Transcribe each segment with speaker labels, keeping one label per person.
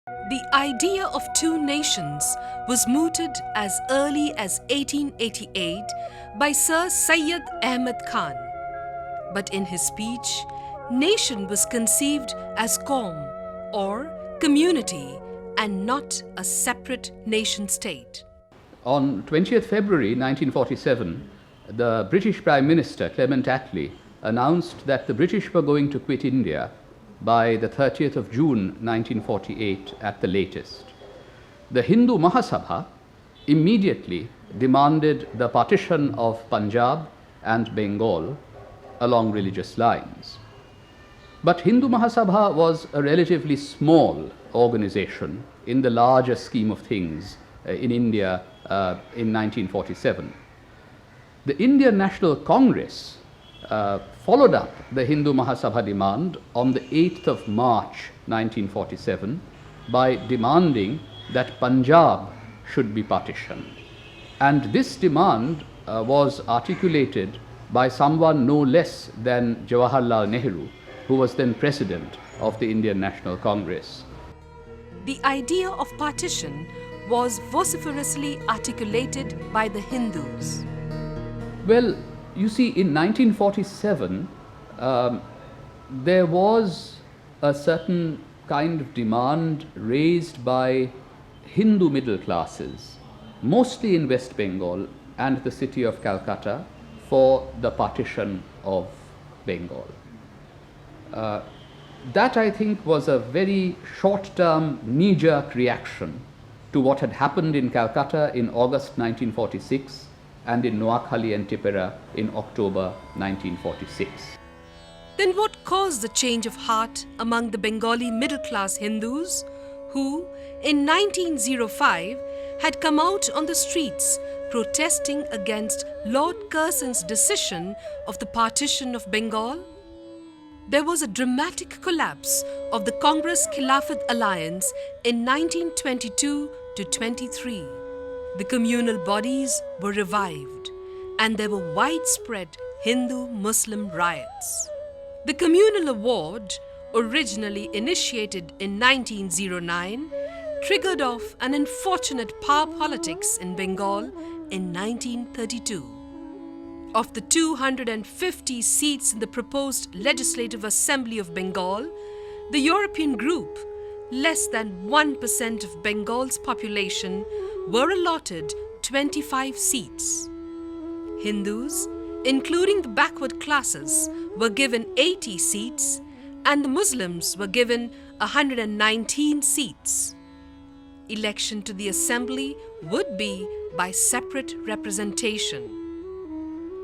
Speaker 1: The idea of two nations was mooted as early as 1888 by Sir Syed Ahmad Khan. But in his speech, nation was conceived as Qaum or community and not a separate nation state.
Speaker 2: On 20th February 1947, the British Prime Minister Clement Attlee announced that the British were going to quit India by the 30th of June 1948 at the latest. The Hindu Mahasabha immediately demanded the partition of Punjab and Bengal along religious lines. But Hindu Mahasabha was a relatively small organization in the larger scheme of things in India in 1947. The Indian National Congress followed up the Hindu Mahasabha demand on the 8th of March 1947 by demanding that Punjab should be partitioned. And this demand was articulated by someone no less than Jawaharlal Nehru, who was then president of the Indian National Congress.
Speaker 1: The idea of partition was vociferously articulated by the Hindus.
Speaker 2: Well, you see, in 1947, there was a certain kind of demand raised by Hindu middle classes, mostly in West Bengal and the city of Calcutta, for the partition of Bengal. That, I think, was a very short-term, knee-jerk reaction to what had happened in Calcutta in August 1946 and in Noakhali and Tipperah in October 1946.
Speaker 1: Then what caused the change of heart among the Bengali middle-class Hindus who, in 1905, had come out on the streets protesting against Lord Curzon's decision of the partition of Bengal? There was a dramatic collapse of the Congress Khilafat alliance in 1922-23. The communal bodies were revived and there were widespread Hindu-Muslim riots. The communal award, originally initiated in 1909, triggered off an unfortunate power politics in Bengal in 1932. Of the 250 seats in the proposed Legislative Assembly of Bengal, the European group, less than 1% of Bengal's population, were allotted 25 seats. Hindus, including the backward classes, were given 80 seats and the Muslims were given 119 seats. Election to the assembly would be by separate representation.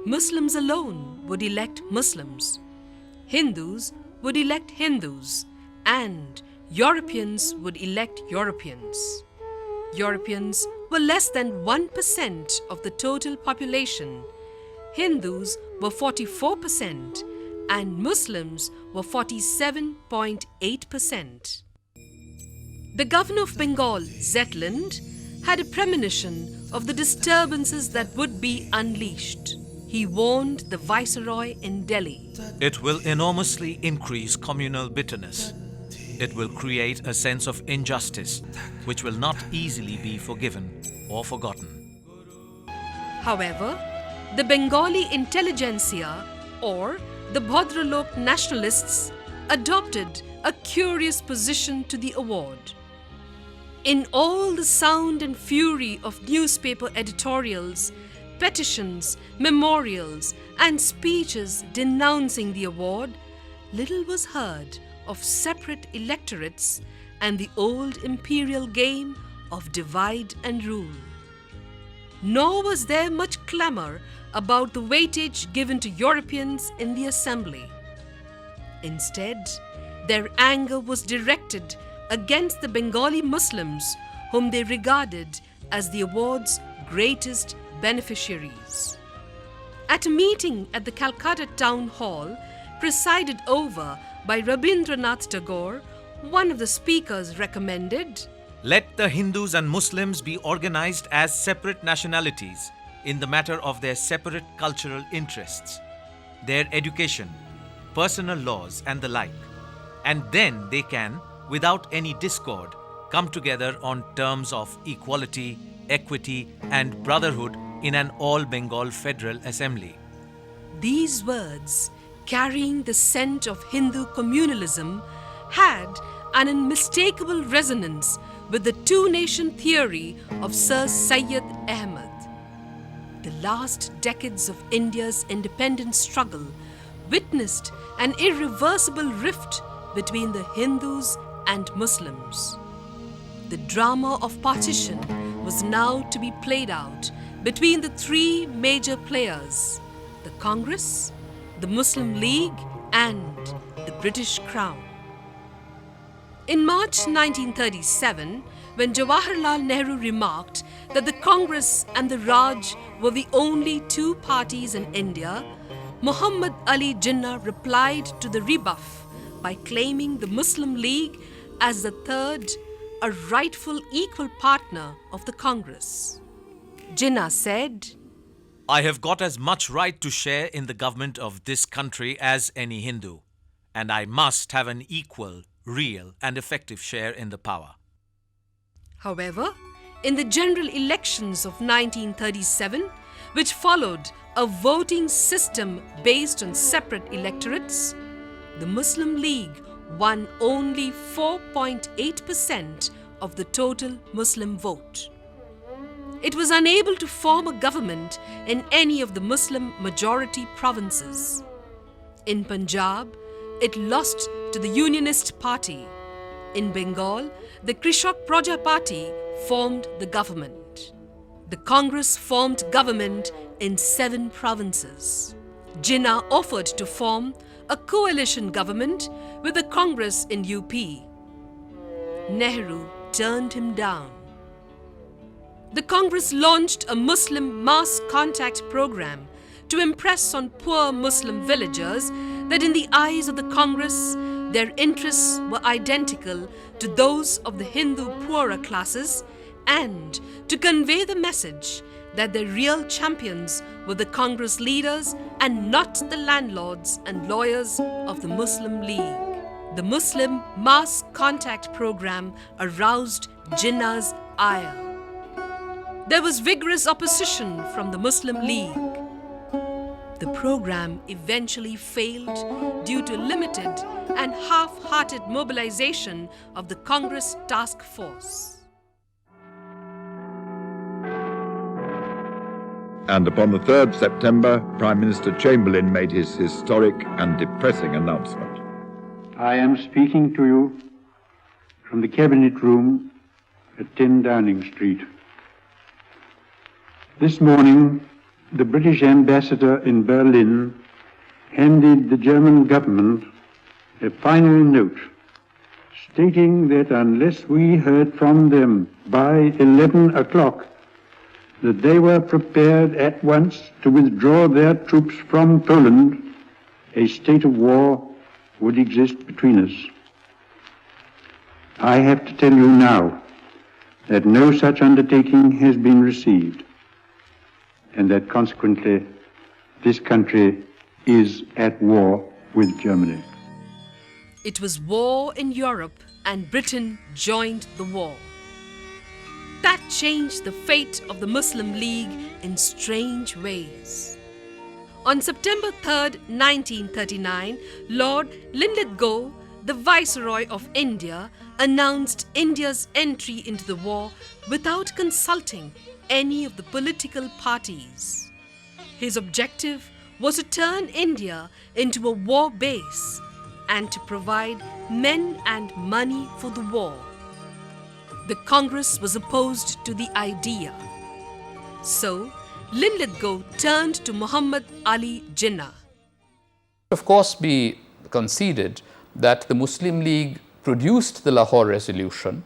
Speaker 1: Muslims alone would elect Muslims, Hindus would elect Hindus, and Europeans would elect Europeans. Europeans were less than 1% of the total population. Hindus were 44% and Muslims were 47.8%. The governor of Bengal, Zetland, had a premonition of the disturbances that would be unleashed. He warned the viceroy in Delhi.
Speaker 3: It will enormously increase communal bitterness. It will create a sense of injustice which will not easily be forgiven or forgotten.
Speaker 1: However, the Bengali intelligentsia or the Bhadralok nationalists adopted a curious position to the award. In all the sound and fury of newspaper editorials, petitions, memorials, and speeches denouncing the award, little was heard of separate electorates and the old imperial game of divide and rule. Nor was there much clamour about the weightage given to Europeans in the assembly. Instead, their anger was directed against the Bengali Muslims, whom they regarded as the award's greatest beneficiaries. At a meeting at the Calcutta Town Hall, presided over by Rabindranath Tagore, one of the speakers recommended,
Speaker 3: Let the Hindus and Muslims be organized as separate nationalities in the matter of their separate cultural interests, their education, personal laws and the like, and then they can, without any discord, come together on terms of equality, equity, and brotherhood in an all-Bengal Federal Assembly.
Speaker 1: These words, carrying the scent of Hindu communalism, had an unmistakable resonance with the two-nation theory of Sir Syed Ahmed. The last decades of India's independence struggle witnessed an irreversible rift between the Hindus and Muslims. The drama of partition was now to be played out between the three major players: the Congress, the Muslim League, and the British Crown. In March 1937, when Jawaharlal Nehru remarked that the Congress and the Raj were the only two parties in India, Mohammad Ali Jinnah replied to the rebuff by claiming the Muslim League as the third, a rightful equal partner of the Congress. Jinnah said,
Speaker 3: I have got as much right to share in the government of this country as any Hindu, and I must have an equal, real, and effective share in the power.
Speaker 1: However, in the general elections of 1937, which followed a voting system based on separate electorates, the Muslim League won only 4.8% of the total Muslim vote. It was unable to form a government in any of the Muslim majority provinces. In Punjab, it lost to the Unionist Party. In Bengal, the Krishak Praja Party formed the government. The Congress formed government in 7 provinces. Jinnah offered to form a coalition government with the Congress in UP. Nehru turned him down. The Congress launched a Muslim mass contact program to impress on poor Muslim villagers that in the eyes of the Congress, their interests were identical to those of the Hindu poorer classes, and to convey the message that their real champions were the Congress leaders and not the landlords and lawyers of the Muslim League. The Muslim mass contact program aroused Jinnah's ire. There was vigorous opposition from the Muslim League. The program eventually failed due to limited and half-hearted mobilization of the Congress task force.
Speaker 4: And upon the 3rd September, Prime Minister Chamberlain made his historic and depressing announcement.
Speaker 5: I am speaking to you from the Cabinet Room at 10 Downing Street. This morning, the British ambassador in Berlin handed the German government a final note stating that unless we heard from them by 11 o'clock, that they were prepared at once to withdraw their troops from Poland, a state of war would exist between us. I have to tell you now that no such undertaking has been received, and that consequently this country is at war with Germany.
Speaker 1: It was war in Europe, and Britain joined the war. That changed the fate of the Muslim League in strange ways. On September 3rd, 1939, Lord Linlithgow, the Viceroy of India, announced India's entry into the war without consulting any of the political parties. His objective was to turn India into a war base and to provide men and money for the war. The Congress was opposed to the idea. So, Linlithgow turned to Mohammad Ali Jinnah.
Speaker 2: Of course, be conceded that the Muslim League produced the Lahore Resolution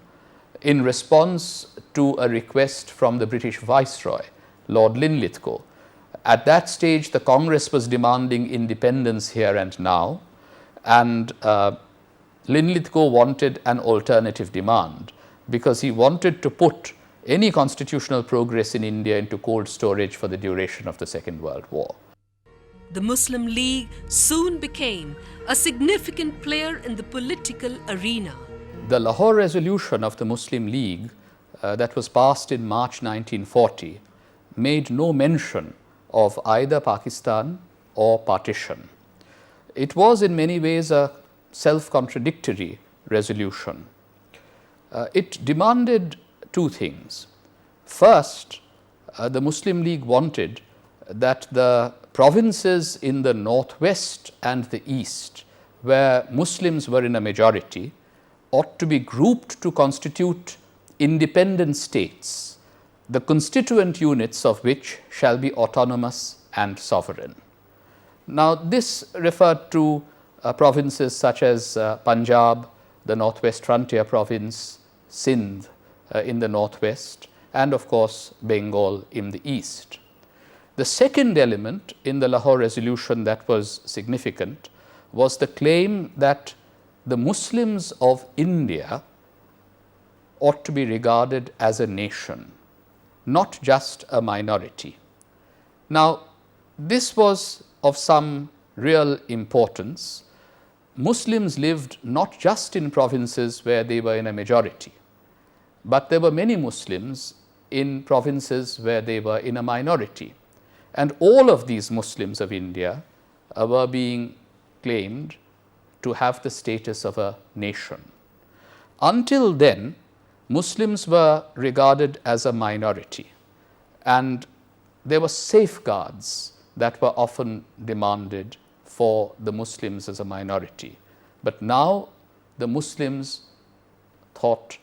Speaker 2: in response to a request from the British Viceroy, Lord Linlithgow. At that stage, the Congress was demanding independence here and now, and Linlithgow wanted an alternative demand because he wanted to put any constitutional progress in India into cold storage for the duration of the Second World War.
Speaker 1: The Muslim League soon became a significant player in the political arena.
Speaker 2: The Lahore resolution of the Muslim League that was passed in March 1940 made no mention of either Pakistan or partition. It was in many ways a self-contradictory resolution. It demanded two things. First, the Muslim League wanted that the provinces in the northwest and the east, where Muslims were in a majority, ought to be grouped to constitute independent states, the constituent units of which shall be autonomous and sovereign. Now, this referred to provinces such as Punjab, the northwest frontier province, Sindh in the northwest, and of course Bengal in the east. The second element in the Lahore resolution that was significant was the claim that the Muslims of India ought to be regarded as a nation, not just a minority. Now, this was of some real importance. Muslims lived not just in provinces where they were in a majority, but there were many Muslims in provinces where they were in a minority. And all of these Muslims of India were being claimed to have the status of a nation. Until then, Muslims were regarded as a minority, and there were safeguards that were often demanded for the Muslims as a minority. But now the Muslims thought,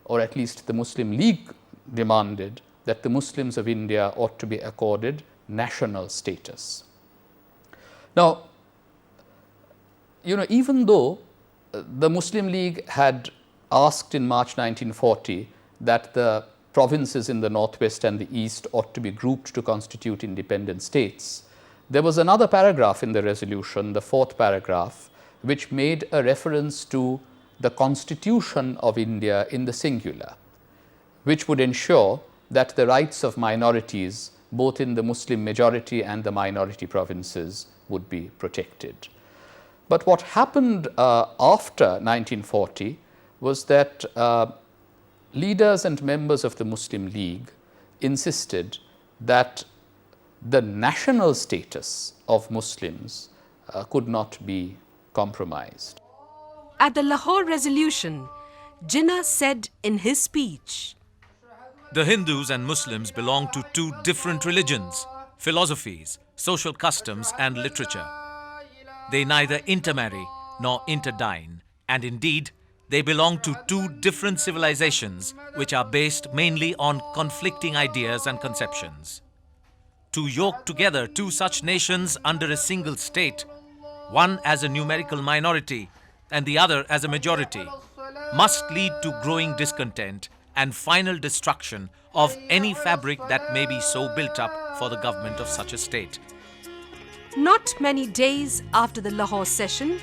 Speaker 2: or at least the Muslim League demanded, that the Muslims of India ought to be accorded national status. Now, even though the Muslim League had asked in March 1940 that the provinces in the northwest and the east ought to be grouped to constitute independent states, there was another paragraph in the resolution, the fourth paragraph, which made a reference to the constitution of India in the singular, which would ensure that the rights of minorities, both in the Muslim majority and the minority provinces, would be protected. But what happened after 1940 was that leaders and members of the Muslim League insisted that the national status of Muslims could not be compromised.
Speaker 1: At the Lahore resolution, Jinnah said in his speech,
Speaker 3: The Hindus and Muslims belong to two different religions, philosophies, social customs and literature. They neither intermarry nor interdine, and indeed, they belong to two different civilizations which are based mainly on conflicting ideas and conceptions. To yoke together two such nations under a single state, one as a numerical minority and the other as a majority, must lead to growing discontent and final destruction of any fabric that may be so built up for the government of such a state.
Speaker 1: Not many days after the Lahore session,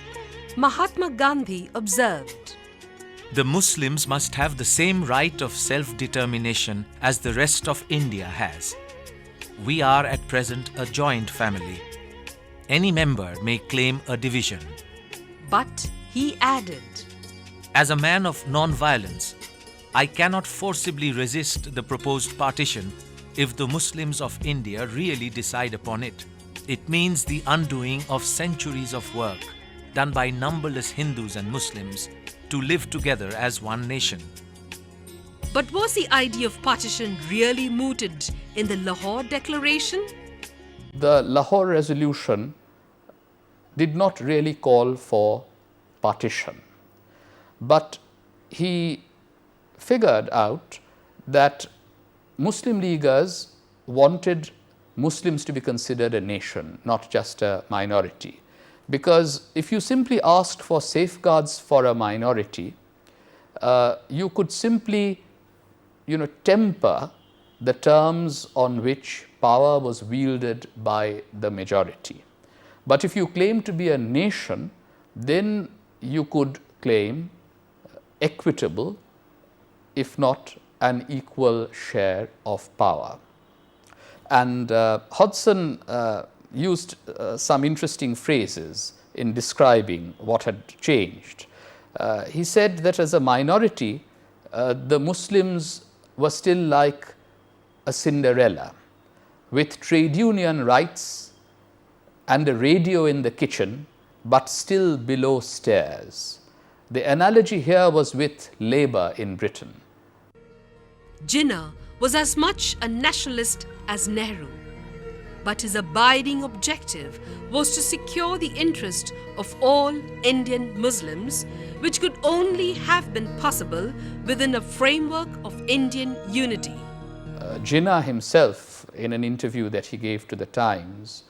Speaker 1: Mahatma Gandhi observed,
Speaker 3: The Muslims must have the same right of self-determination as the rest of India has. We are at present a joint family. Any member may claim a division.
Speaker 1: But he added,
Speaker 3: As a man of non-violence, I cannot forcibly resist the proposed partition if the Muslims of India really decide upon it. It means the undoing of centuries of work done by numberless Hindus and Muslims to live together as one nation.
Speaker 1: But was the idea of partition really mooted in the Lahore Declaration?
Speaker 2: The Lahore resolution did not really call for partition, but he figured out that Muslim Leaguers wanted Muslims to be considered a nation, not just a minority. Because if you simply asked for safeguards for a minority, you could simply, temper the terms on which power was wielded by the majority. But if you claim to be a nation, then you could claim equitable, if not an equal share of power. And Hodgson used some interesting phrases in describing what had changed. He said that as a minority, the Muslims were still like a Cinderella, with trade union rights and a radio in the kitchen, but still below stairs. The analogy here was with Labour in Britain.
Speaker 1: Jinnah was as much a nationalist as Nehru, but his abiding objective was to secure the interest of all Indian Muslims, which could only have been possible within a framework of Indian unity.
Speaker 2: Jinnah himself, in an interview that he gave to the Times,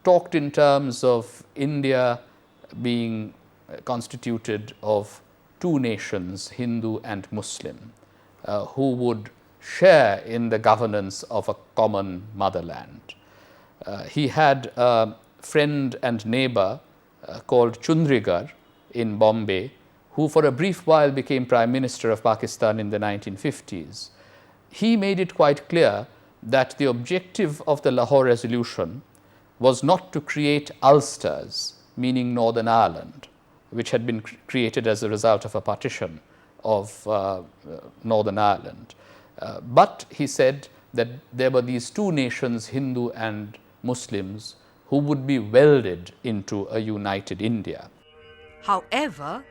Speaker 2: talked in terms of India being constituted of two nations, Hindu and Muslim, who would share in the governance of a common motherland. He had a friend and neighbor called Chundrigar in Bombay, who for a brief while became Prime Minister of Pakistan in the 1950s. He made it quite clear that the objective of the Lahore Resolution was not to create Ulsters, meaning Northern Ireland, which had been created as a result of a partition of Northern Ireland. But he said that there were these two nations, Hindu and Muslims, who would be welded into a united India.
Speaker 1: However,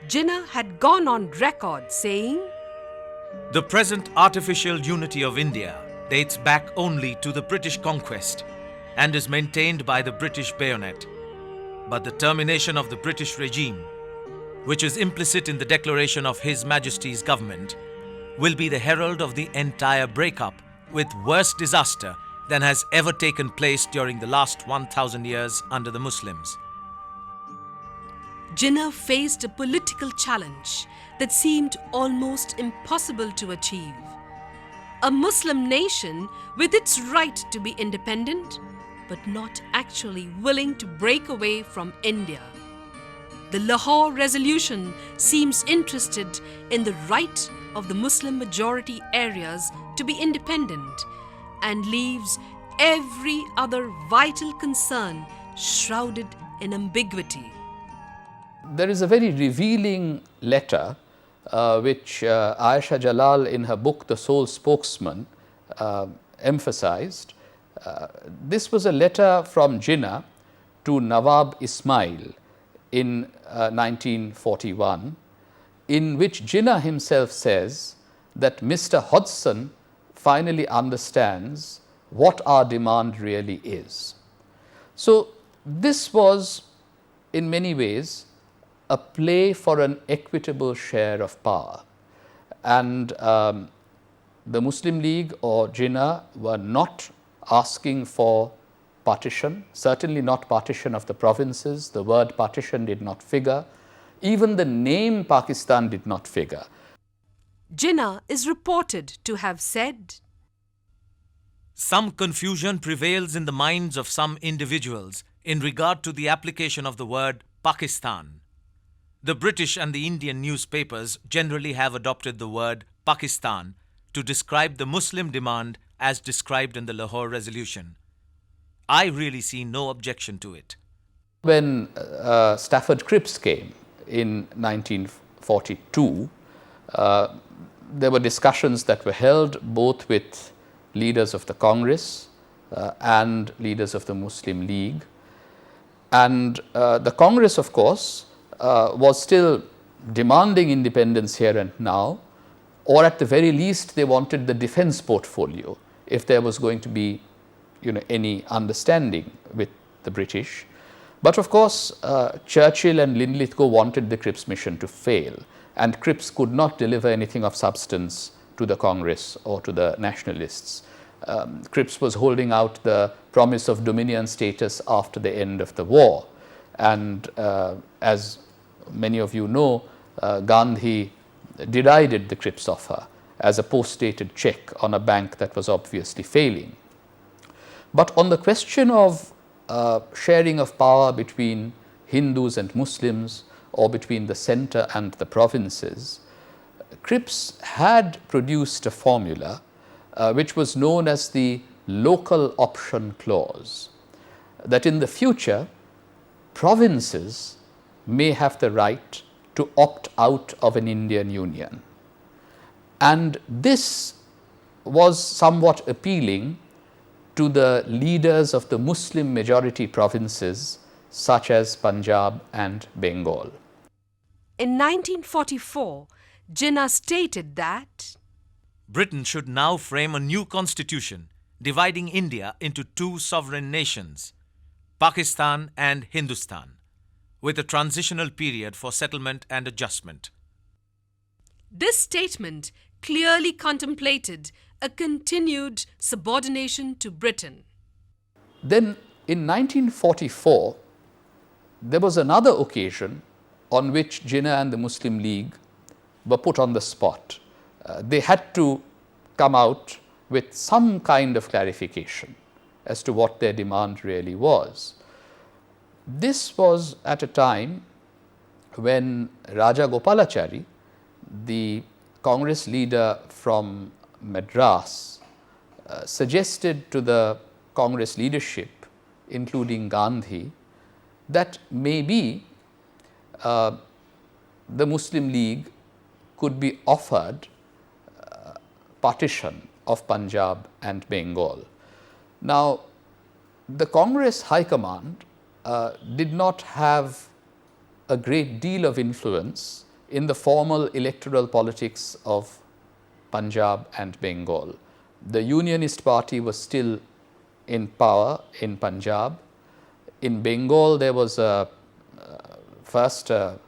Speaker 1: Jinnah had gone on record saying,
Speaker 3: The present artificial unity of India dates back only to the British conquest and is maintained by the British bayonet. But the termination of the British regime, which is implicit in the declaration of His Majesty's government, will be the herald of the entire breakup with worse disaster than has ever taken place during the last 1,000 years under the Muslims.
Speaker 1: Jinnah faced a political challenge that seemed almost impossible to achieve. A Muslim nation with its right to be independent, but not actually willing to break away from India. The Lahore Resolution seems interested in the right of the Muslim majority areas to be independent and leaves every other vital concern shrouded in ambiguity.
Speaker 2: There is a very revealing letter which Ayesha Jalal in her book The Sole Spokesman emphasized. This was a letter from Jinnah to Nawab Ismail in 1941, in which Jinnah himself says that Mr. Hodgson finally understands what our demand really is. So this was in many ways a play for an equitable share of power, and the Muslim League or Jinnah were not asking for partition, certainly not partition of the provinces. The word partition did not figure. Even the name Pakistan did not figure.
Speaker 1: Jinnah is reported to have said,
Speaker 3: Some confusion prevails in the minds of some individuals in regard to the application of the word Pakistan. The British and the Indian newspapers generally have adopted the word Pakistan to describe the Muslim demand as described in the Lahore Resolution. I really see no objection to it.
Speaker 2: When Stafford Cripps came in 1942, there were discussions that were held both with leaders of the Congress and leaders of the Muslim League. And the Congress, of course, was still demanding independence here and now, or at the very least they wanted the defense portfolio if there was going to be any understanding with the British. But of course, Churchill and Linlithgow wanted the Cripps mission to fail, and Cripps could not deliver anything of substance to the Congress or to the nationalists. Cripps was holding out the promise of dominion status after the end of the war, and as many of you know, Gandhi derided the Cripps offer as a post-dated check on a bank that was obviously failing. But on the question of sharing of power between Hindus and Muslims, or between the center and the provinces, Cripps had produced a formula which was known as the local option clause, that in the future provinces may have the right to opt out of an Indian Union. And this was somewhat appealing to the leaders of the Muslim majority provinces such as Punjab and Bengal.
Speaker 1: In 1944, Jinnah stated that
Speaker 3: Britain should now frame a new constitution, dividing India into two sovereign nations, Pakistan and Hindustan, with a transitional period for settlement and adjustment.
Speaker 1: this statement clearly contemplated a continued subordination to Britain.
Speaker 2: Then in 1944, there was another occasion on which Jinnah and the Muslim League were put on the spot. They had to come out with some kind of clarification as to what their demand really was. This was at a time when Raja Gopalachari, the Congress leader from Madras, suggested to the Congress leadership, including Gandhi, that maybe the Muslim League could be offered partition of Punjab and Bengal. Now, the Congress High Command did not have a great deal of influence in the formal electoral politics of Punjab and Bengal. The Unionist Party was still in power in Punjab. In Bengal, there was first a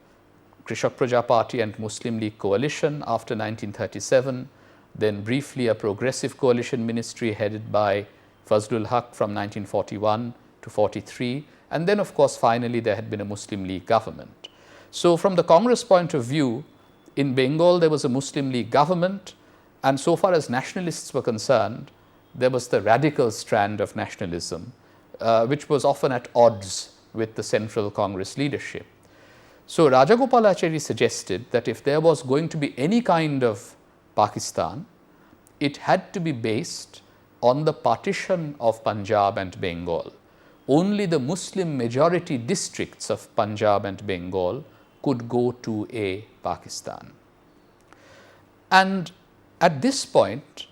Speaker 2: Krishak Praja Party and Muslim League coalition after 1937, then briefly a progressive coalition ministry headed by Fazlul Haq from 1941 to 43, and then of course finally there had been a Muslim League government. So from the Congress point of view, in Bengal there was a Muslim League government, and so far as nationalists were concerned, there was the radical strand of nationalism, which was often at odds with the central Congress leadership. So Rajagopalachari suggested that if there was going to be any kind of Pakistan, it had to be based on the partition of Punjab and Bengal. Only the Muslim majority districts of Punjab and Bengal could go to a Pakistan. And at this point,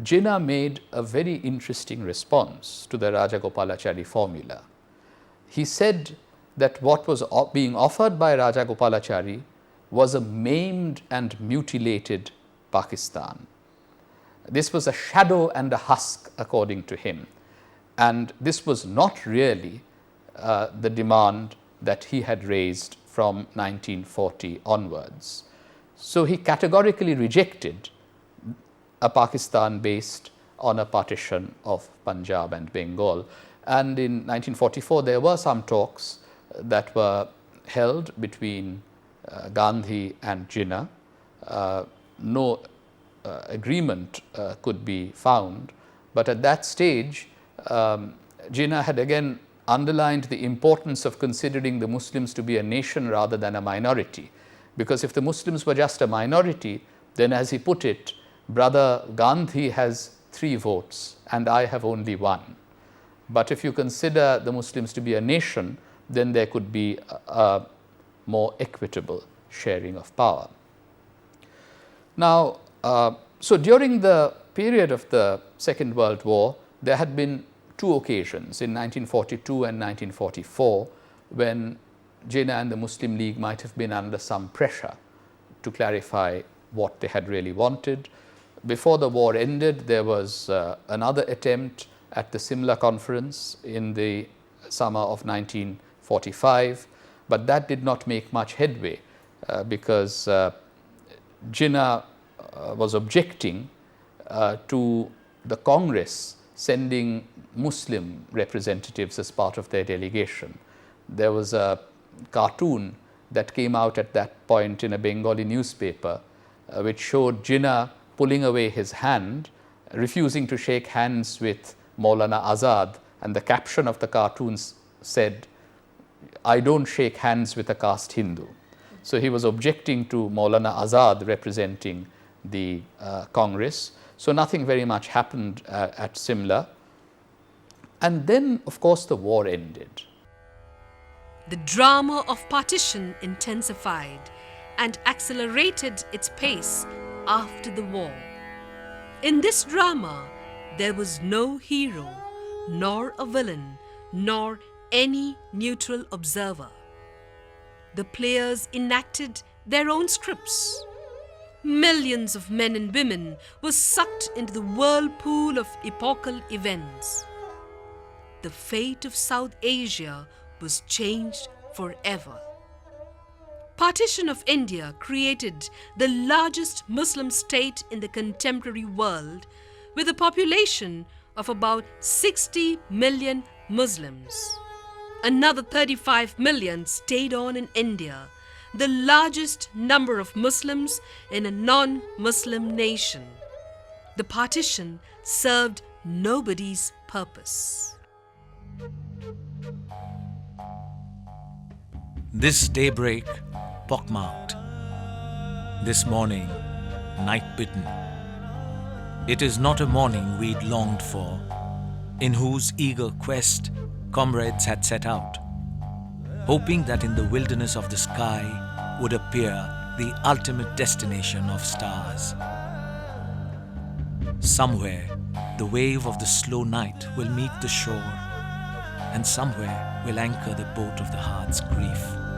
Speaker 2: Jinnah made a very interesting response to the Rajagopalachari formula. He said that what was being offered by Rajagopalachari was a maimed and mutilated Pakistan. This was a shadow and a husk, according to him, and this was not really the demand that he had raised from 1940 onwards. So he categorically rejected a Pakistan based on a partition of Punjab and Bengal. And in 1944, there were some talks that were held between Gandhi and Jinnah. No agreement could be found, but at that stage, Jinnah had again underlined the importance of considering the Muslims to be a nation rather than a minority, because if the Muslims were just a minority, then as he put it, brother Gandhi has 3 votes and I have only 1. But if you consider the Muslims to be a nation, then there could be a more equitable sharing of power. Now, so during the period of the Second World War, there had been 2 occasions in 1942 and 1944 when Jinnah and the Muslim League might have been under some pressure to clarify what they had really wanted. Before the war ended, there was another attempt at the Simla conference in the summer of 1945, but that did not make much headway because Jinnah was objecting to the Congress sending Muslim representatives as part of their delegation. There was a cartoon that came out at that point in a Bengali newspaper which showed Jinnah pulling away his hand, refusing to shake hands with Maulana Azad, and the caption of the cartoons said, "I don't shake hands with a caste Hindu." So he was objecting to Maulana Azad representing the Congress. So nothing very much happened at Simla. And then, of course, the war ended.
Speaker 1: The drama of partition intensified and accelerated its pace after the war. In this drama, there was no hero, nor a villain, nor any neutral observer. The players enacted their own scripts. Millions of men and women were sucked into the whirlpool of epochal events. The fate of South Asia was changed forever. Partition of India created the largest Muslim state in the contemporary world with a population of about 60 million Muslims. Another 35 million stayed on in India, the largest number of Muslims in a non-Muslim nation. The partition served nobody's purpose.
Speaker 3: This daybreak, pockmarked. This morning, night-bitten. It is not a morning we'd longed for, in whose eager quest comrades had set out, hoping that in the wilderness of the sky would appear the ultimate destination of stars. Somewhere, the wave of the slow night will meet the shore, and somewhere will anchor the boat of the heart's grief.